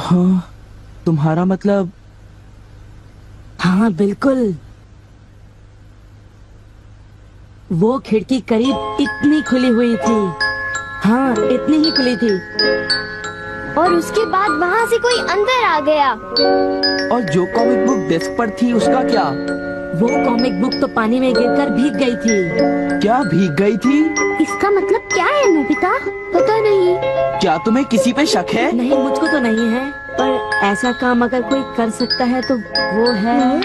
हाँ, तुम्हारा मतलब? हाँ बिल्कुल, वो खिड़की करीब इतनी खुली हुई थी। हाँ, इतनी ही खुली थी। और उसके बाद वहाँ से कोई अंदर आ गया। और जो कॉमिक बुक डेस्क पर थी उसका क्या? वो कॉमिक बुक तो पानी में गिरकर भीग गई थी। क्या भीग गई थी? इसका मतलब क्या है नोबिता? पता नहीं। क्या तुम्हें किसी पे शक है? नहीं, मुझको तो नहीं है, पर ऐसा काम अगर कोई कर सकता है तो वो है।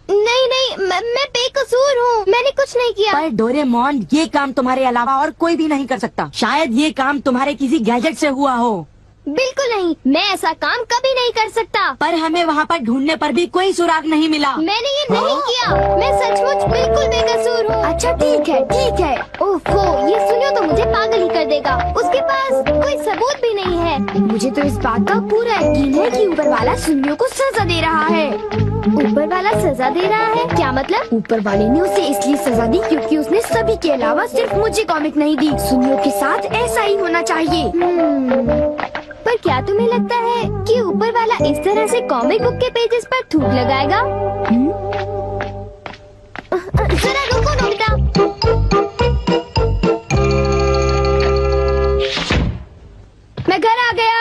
नहीं नहीं, मैं बेकसूर हूँ, मैंने कुछ नहीं किया। पर डोरेमोन, ये काम तुम्हारे अलावा और कोई भी नहीं कर सकता। शायद ये काम तुम्हारे किसी गैजेट से हुआ हो। बिल्कुल नहीं, मैं ऐसा काम कभी नहीं कर सकता। पर हमें वहाँ पर ढूंढने पर भी कोई सुराग नहीं मिला। मैंने ये नहीं किया, मैं सचमुच बिल्कुल बेकसूर हूँ। अच्छा ठीक है ठीक है। ओफो, ये सुनियो तो मुझे पागल ही कर देगा। उसके पास कोई सबूत भी नहीं है। मुझे तो इस बात का पूरा यकीन है कि ऊपर वाला सुनियो को सजा दे रहा है। ऊपर वाला सजा दे रहा है? क्या मतलब? ऊपर वाले ने उसे इसलिए सजा दी क्योंकि उसने सभी के अलावा सिर्फ मुझे कॉमिक नहीं दी। सुनियो के साथ ऐसा ही होना चाहिए। पर क्या तुम्हें लगता है कि ऊपर वाला इस तरह से कॉमिक बुक के पेजेस पर थूक लगाएगा? जरा रुको नोबिता। मैं घर आ गया।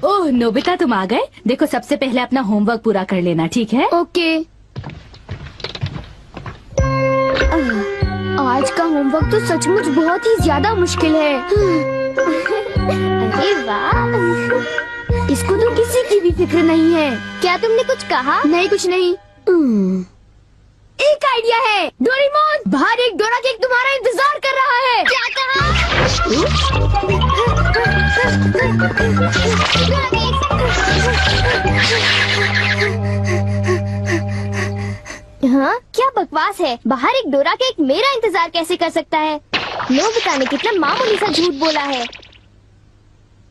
ओह नोबिता, तुम आ गए। देखो, सबसे पहले अपना होमवर्क पूरा कर लेना, ठीक है? ओके। आज का होमवर्क तो सचमुच बहुत ही ज्यादा मुश्किल है। अरे वाह, इसको तो किसी की भी फिक्र नहीं है। क्या तुमने कुछ कहा? नहीं, कुछ नहीं। एक आइडिया है। डोरेमोन, बाहर एक डोरा केक तुम्हारा इंतजार कर रहा है। क्या कहा? हाँ, क्या बकवास है। बाहर एक डोरा केक मेरा इंतजार कैसे कर सकता है? नोबिता ने कितना मामूली सा झूठ बोला है।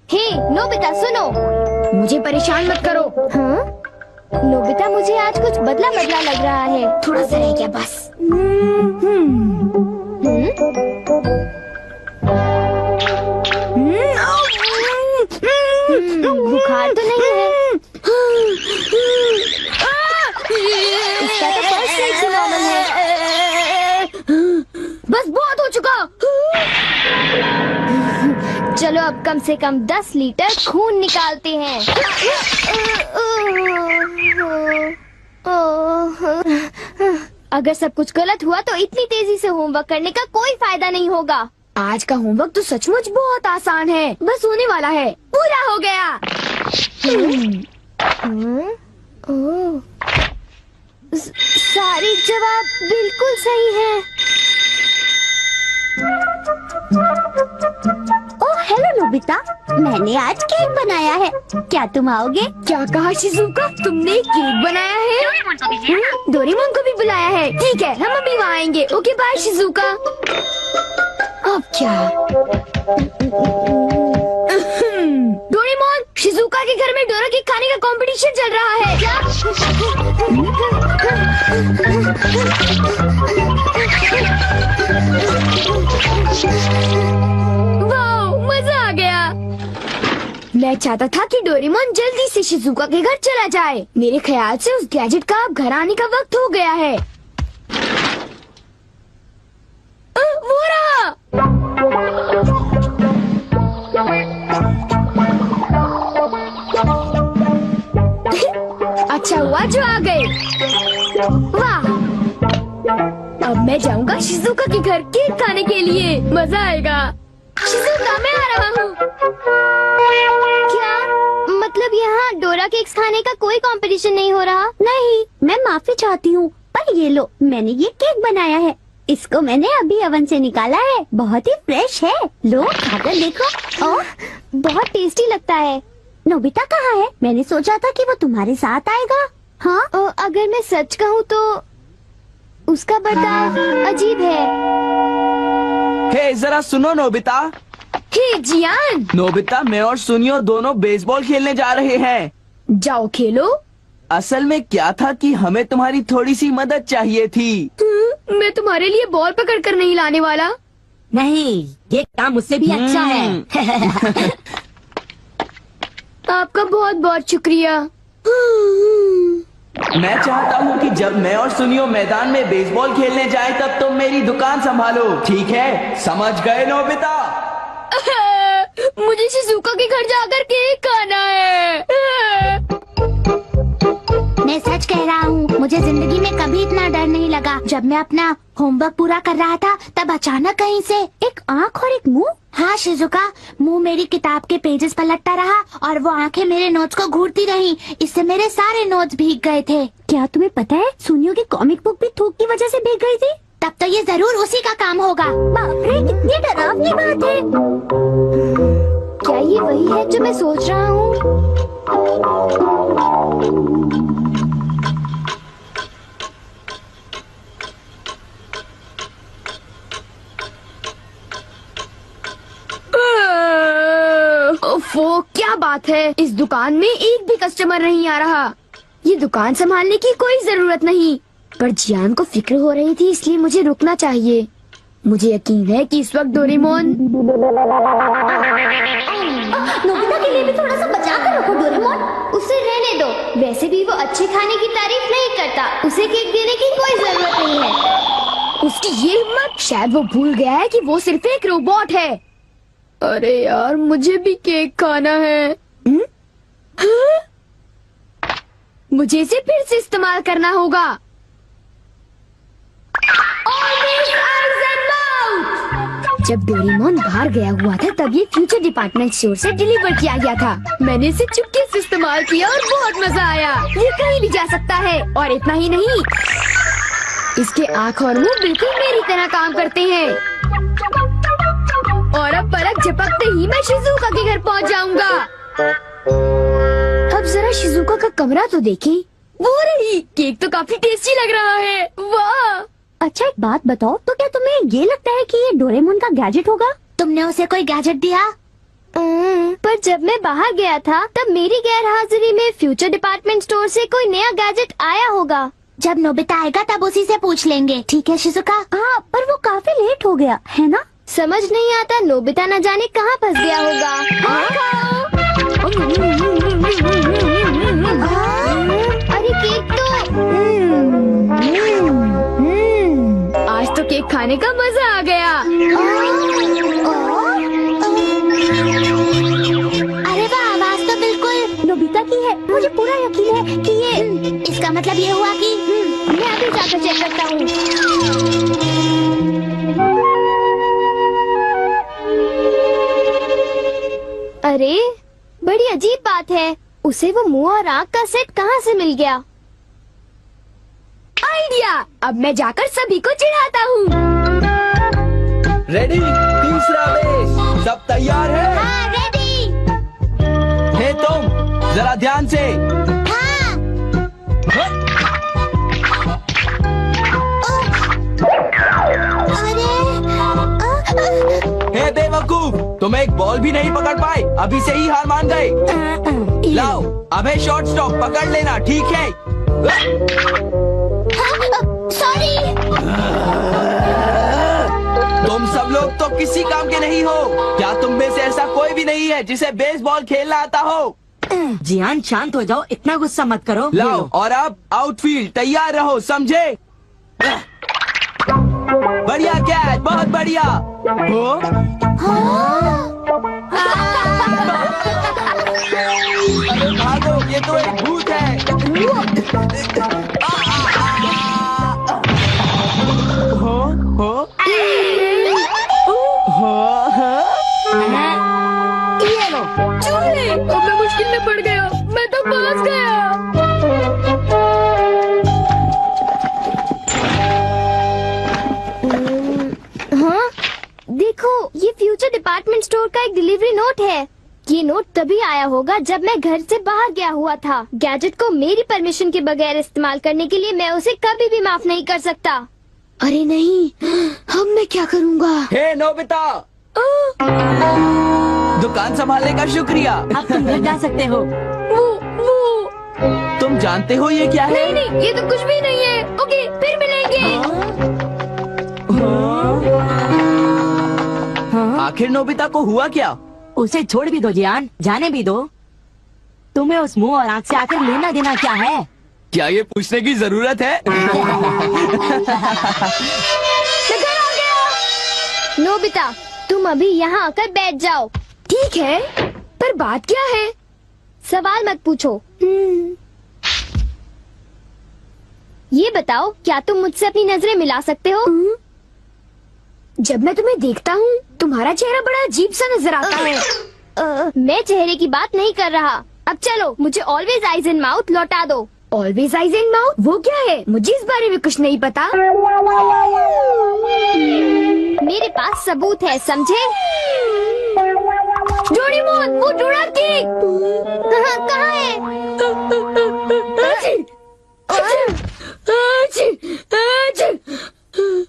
हे नोबिता, सुनो, मुझे परेशान मत करो। हाँ? नोबिता, मुझे आज कुछ बदला बदला लग रहा है। थोड़ा सा रह गया बस। बुखार तो नहीं है? इसका तो फर्स्ट एड से नॉर्मल है। बस बहुत हो चुका। चलो अब कम से कम 10 लीटर खून निकालते हैं। अगर सब कुछ गलत हुआ तो इतनी तेजी से होमवर्क करने का कोई फायदा नहीं होगा। आज का होमवर्क तो सचमुच बहुत आसान है, बस होने वाला है। पूरा हो गया। सारे जवाब बिल्कुल सही हैं। ओह हेलो नोबिता, मैंने आज केक बनाया है, क्या तुम आओगे? क्या कहा शिजुका? तुमने केक बनाया है? डोरेमोन को भी बुलाया है। ठीक है, हम अभी वहाँ आएंगे। Okay bye Shizuka. अब क्या? डोरेमोन, शिजुका के घर में डोरा केक खाने का कंपटीशन चल रहा है। क्या? वाह, मजा आ गया। मैं चाहता था कि डोरेमोन जल्दी से शिजुका के घर चला जाए। मेरे ख्याल से उस गैजेट का अब घर आने का वक्त हो गया है। वो रहा। अच्छा हुआ जो आ गए। वाह, अब मैं जाऊंगा शिजुका के घर केक खाने के लिए। मजा आएगा। शिजुका, मैं आ रहा हूँ। क्या मतलब यहाँ डोरा केक्स खाने का कोई कंपटीशन नहीं हो रहा? नहीं, मैं माफी चाहती हूँ, पर ये लो, मैंने ये केक बनाया है। इसको मैंने अभी ओवन से निकाला है, बहुत ही फ्रेश है। लो खाकर देखो। ओह, बहुत टेस्टी लगता है। नोबिता कहाँ है? मैंने सोचा था कि वो तुम्हारे साथ आएगा। हाँ, अगर मैं सच कहूँ तो उसका बर्ताव अजीब है। हे जरा सुनो नोबिता। हे जियान। नोबिता, मैं और सुनियो दोनों बेसबॉल खेलने जा रहे हैं। जाओ खेलो। असल में क्या था कि हमें तुम्हारी थोड़ी सी मदद चाहिए थी। मैं तुम्हारे लिए बॉल पकड़ कर नहीं लाने वाला। नहीं, ये काम मुझसे भी अच्छा है। आपका बहुत बहुत शुक्रिया। मैं चाहता हूँ कि जब मैं और सुनियो मैदान में बेसबॉल खेलने जाए तब तुम मेरी दुकान संभालो, ठीक है? समझ गए नोबिता? मुझे शिजुका के घर जाकर केक खाना है। मैं सच कह रहा हूँ, मुझे जिंदगी में कभी इतना डर नहीं लगा। जब मैं अपना होमवर्क पूरा कर रहा था तब अचानक कहीं से एक आँख और एक मुंह। हाँ शिजुका, मुंह मेरी किताब के पेजेस पलटता रहा और वो आंखें मेरे नोट्स को घूरती रहीं। इससे मेरे सारे नोट्स भीग गए थे। क्या तुम्हें पता है, सुनियो की कॉमिक बुक भी थूक की वजह से भीग गई थी? तब तो ये जरूर उसी का काम होगा। बाप रे, कितनी डरावनी बात है। क्या ये वही है जो मैं सोच रहा हूँ? ओफो, क्या बात है, इस दुकान में एक भी कस्टमर नहीं आ रहा। ये दुकान संभालने की कोई जरूरत नहीं, पर जियान को फिक्र हो रही थी, इसलिए मुझे रुकना चाहिए। मुझे यकीन है कि इस वक्त डोरेमोन। नोबिता के लिए भी थोड़ा सा बचा कर रखो डोरेमोन। उसे रहने दो, वैसे भी वो अच्छे खाने की तारीफ नहीं करता। उसे केक देने की कोई जरूरत नहीं है। उसकी ये हिम्मत, शायद वो भूल गया है कि वो सिर्फ एक रोबोट है। अरे यार, मुझे भी केक खाना है। हाँ? मुझे इसे फिर से इस्तेमाल करना होगा। जब डोरेमोन बाहर गया हुआ था तब ये फ्यूचर डिपार्टमेंट स्टोर से डिलीवर किया गया था। मैंने इसे चुपके से इस्तेमाल किया और बहुत मजा आया। ये कहीं भी जा सकता है, और इतना ही नहीं, इसके आँख और मुंह बिल्कुल मेरी तरह काम करते हैं। और अब पलक झपकते ही मैं शिजुका के घर पहुंच जाऊंगा। अब जरा शिजुका का कमरा तो देखें। वो रही, केक तो काफी टेस्टी लग रहा है। वाह! अच्छा एक बात बताओ, तो क्या तुम्हें ये लगता है कि ये डोरेमोन का गैजेट होगा? तुमने उसे कोई गैजेट दिया? पर जब मैं बाहर गया था तब मेरी गैर हाजिरी में फ्यूचर डिपार्टमेंट स्टोर से कोई नया गैजेट आया होगा। जब नोबिता आएगा तब उसी से पूछ लेंगे, ठीक है शिजुका? हाँ, पर वो काफी लेट हो गया है ना? समझ नहीं आता, नोबिता न जाने कहाँ फंस गया होगा। अरे केक तो आज तो केक खाने का मजा आ गया। अरे वाह, आवाज तो बिल्कुल नोबिता की है। मुझे पूरा यकीन है कि ये, इसका मतलब ये हुआ कि मैं अभी जाकर चेक करता हूँ। अरे बड़ी अजीब बात है, उसे वो मुंह और आँख का सेट कहाँ से मिल गया? आइडिया! अब मैं जाकर सभी को चिढ़ाता हूँ। रेडी? तीसरा बेस, सब तैयार है? हाँ, रेडी। हे तुम, जरा ध्यान से। हाँ। हे बेवकूफ, तुम एक बॉल भी नहीं पकड़ पाए, अभी से ही हार मान गए। लाओ, अबे शॉर्ट स्टॉप पकड़ लेना, ठीक है? सॉरी। तुम सब लोग तो किसी काम के नहीं हो। क्या तुम में से ऐसा कोई भी नहीं है जिसे बेसबॉल खेलना आता हो? जियान शांत हो जाओ, इतना गुस्सा मत करो। लाओ, और अब आउटफील्ड तैयार रहो, समझे? बढ़िया कैच, बहुत बढ़िया। हो? अरे भागो, ये तो एक भूत है। ये लो, चूहे! अब मैं मुश्किल में पड़ गया, मैं तो फंस गया। हाँ, देखो, ये फ्यूचर डिपार्टमेंट स्टोर का एक डिलीवरी नोट है। ये नोट तभी आया होगा जब मैं घर से बाहर गया हुआ था। गैजेट को मेरी परमिशन के बगैर इस्तेमाल करने के लिए मैं उसे कभी भी माफ नहीं कर सकता। अरे नहीं, अब मैं क्या करूँगा? हे नोबिता, दुकान संभालने का शुक्रिया। अब तुम घर जा सकते हो। वो तुम जानते हो ये क्या है? नहीं नहीं, ये तो कुछ भी नहीं है। ओके, फिर मिलेंगे। आखिर नोबिता को हुआ क्या? उसे छोड़ भी दो जियान, जाने भी दो। तुम्हें उस मुंह और आँख से आकर लेना देना क्या है? क्या ये पूछने की जरूरत है? नोबिता, तुम अभी यहाँ आकर बैठ जाओ। ठीक है, पर बात क्या है? सवाल मत पूछो। ये बताओ, क्या तुम मुझसे अपनी नजरें मिला सकते हो? जब मैं तुम्हें देखता हूँ, तुम्हारा चेहरा बड़ा अजीब सा नजर आता है। मैं चेहरे की बात नहीं कर रहा। अब चलो, मुझे ऑलवेज आइज इन माउथ लौटा दो। Always eyes in mouth? वो क्या है? मुझे इस बारे में कुछ नहीं पता। मेरे पास सबूत है, समझे? डोरेमोन, वो डोराकी कहाँ है?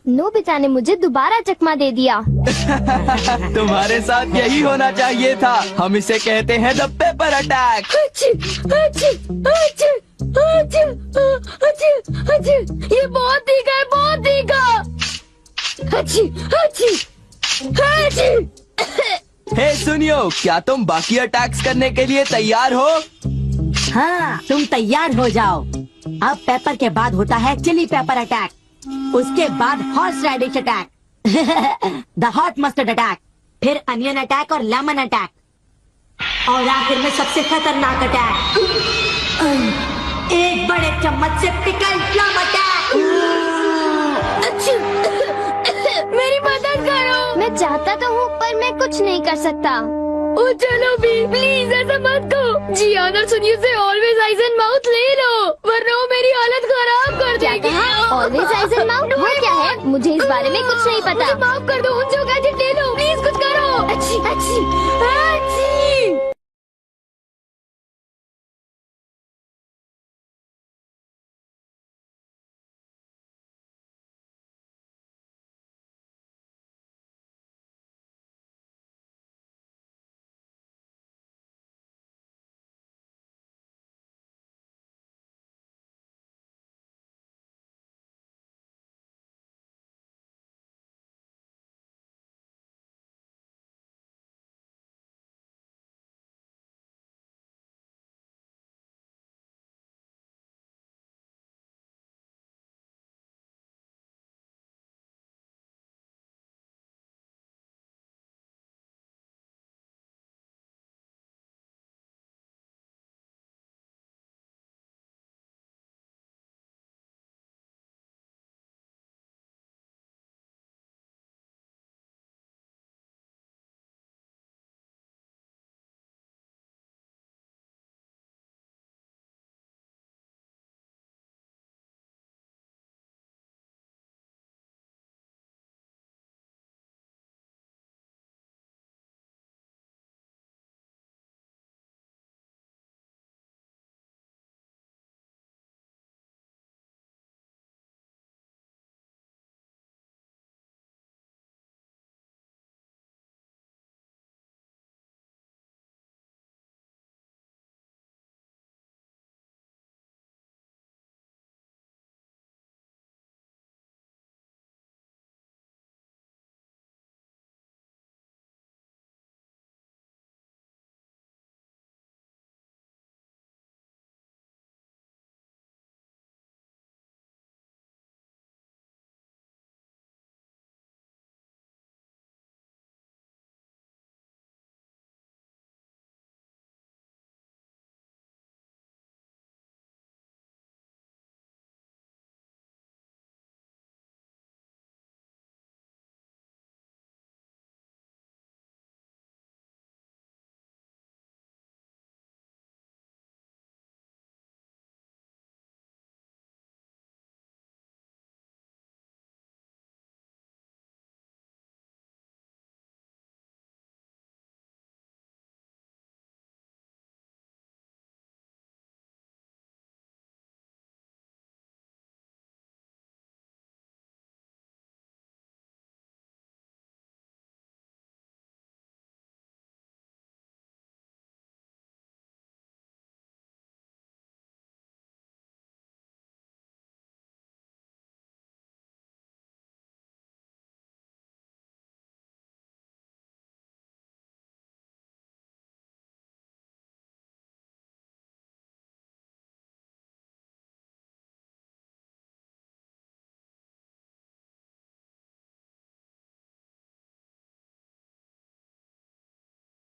नोबिता ने मुझे दोबारा चकमा दे दिया। तुम्हारे साथ यही होना चाहिए था। हम इसे कहते हैं द पेपर अटैक। ये बहुत तीखा है, बहुत तीखा। हे सुनियो, क्या तुम बाकी अटैक्स करने के लिए तैयार हो? हाँ, तुम तैयार हो जाओ। अब पेपर के बाद होता है चिली पेपर अटैक, उसके बाद horseradish attack, the hot mustard attack, फिर अनियन अटैक और लेमन अटैक, और आखिर में सबसे खतरनाक अटैक, एक बड़े चम्मच से पिकल प्लम अटैक। मेरी मदद करो। मैं चाहता तो हूँ, पर मैं कुछ नहीं कर सकता। ओ चलो भी, प्लीज ऐसा मत करो। जी और सुनिए से ऑलवेज आइज एंड माउथ ले लो, वरना वो मेरी हालत खराब कर देगी। ऑलवेज आइज एंड माउथ वो क्या है? मुझे इस बारे में कुछ नहीं पता। माफ कर दो, उन जो गैजेट ले लो, प्लीज कुछ करो। अच्छी अच्छी